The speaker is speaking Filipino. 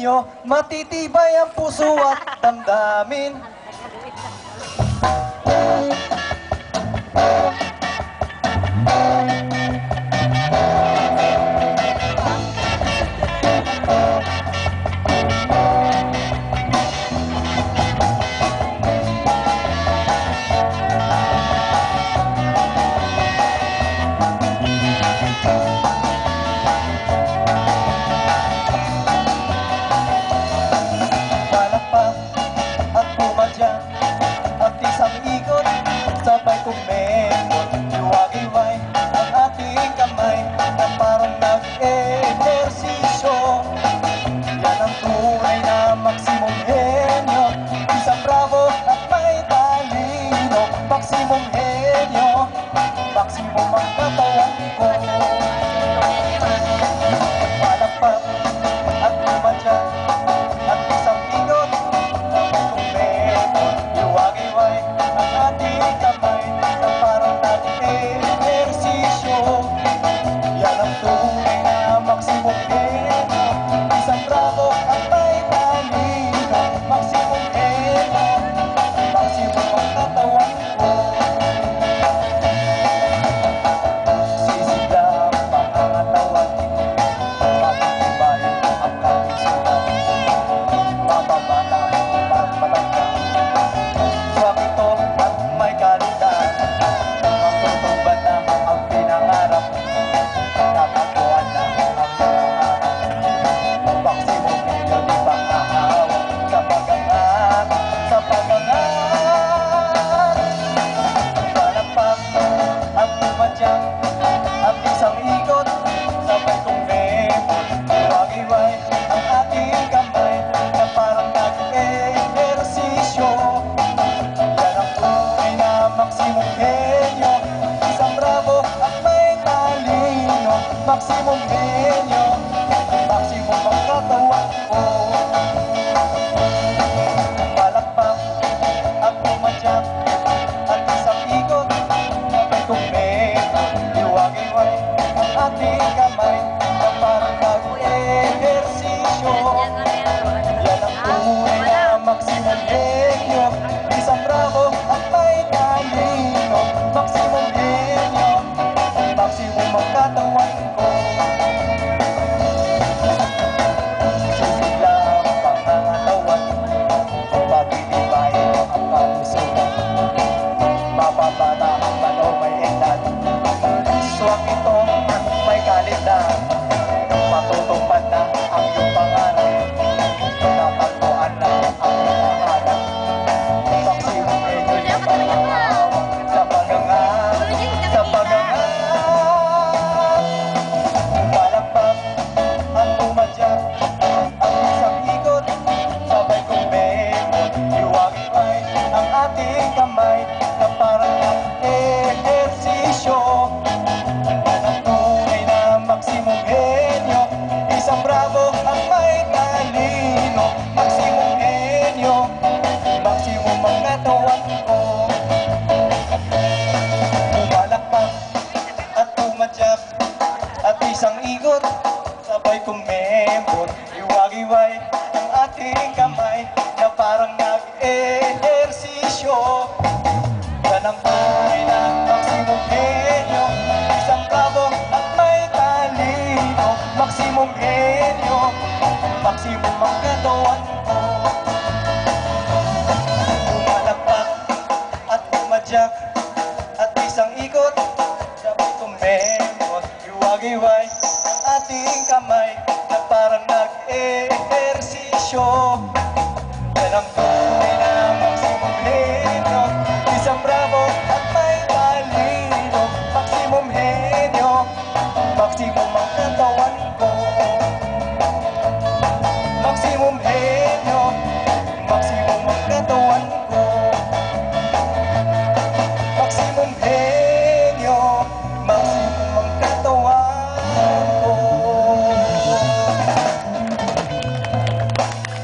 inyo, matitibay ang puso at damdamin. Sabay kumemot, iwag-iway ang ating kamay na parang nag-ehersisyo. Yan ang tunay na maksimum henyo, isang bravo at may talino. Maksimum henyo, maksimum ang katawan ko. Palakpak at pumadya at isang ingot, sabay kumemot, iwag-iway ang ating kamay na parang nag-ehersisyo. Yan ang tunay na maksimum henyo, isang bravo at may talino. Maksimum henyo, maksimum ang katawan ko. Sisigla ang pangangatawan, matitibay ang kaisipan, mababata at matanda. Swak ito at may kalidad, matutupad na ang pinangarap, natagpuan na ang pangarap. Maksimum henyo, di ba kahawa sa pag-angat, sa pag-angat. Palakpak at pumadyak at isang ikot, sabay kumemot, iwag-iway ang ating kamay na parang nag-ehersisyo. Yan ang tunay na maksimum henyo, isang bravo at may talino. Maksimum henyo, maksimum ang katawan ko. Palakpak at pumadyak at isang ikot, sabay kumemot, iwag-iway ang ating kamay na parang nag-ehersisyo. Yan ang tunay na maksimum henyo, isang bravo at may talino. Maksimum henyo, maksimum ang katawan ko. Sisigla ang pangangatawan, matitibay ang kalusugan, mababata ang tanaw may edad. Swak ito at may kalidad, matutupad na ang iyong pangarap, natagpuan na ang pangarap. Maksimum henyo, di ba kahawa sa pag-angat, sa pag-angat. Palakpak at pumadyak at isang ikot, sabay kumemot, iwag-iway ang ating kamay na parang nag-ehersisyo. Yan ang tunay na maksimum henyo, isang bravo at may talino. Maksimum henyo, maksimum ang katawan ko. Pumalakpak at pumadyak at isang ikot, sabay kumemot, iwag-iway ang ating kamay na parang nag-ehersisyo. Yan ang tunay na maksimum henyo, isang bravo at may talino. Maksimum henyo, maksimum ang katawan ko. Pumalakpak at pumadyak at isang ikot, sabay kumemot, iwag-iway ang ating kamay na parang nag-ehersisyo. Yan ang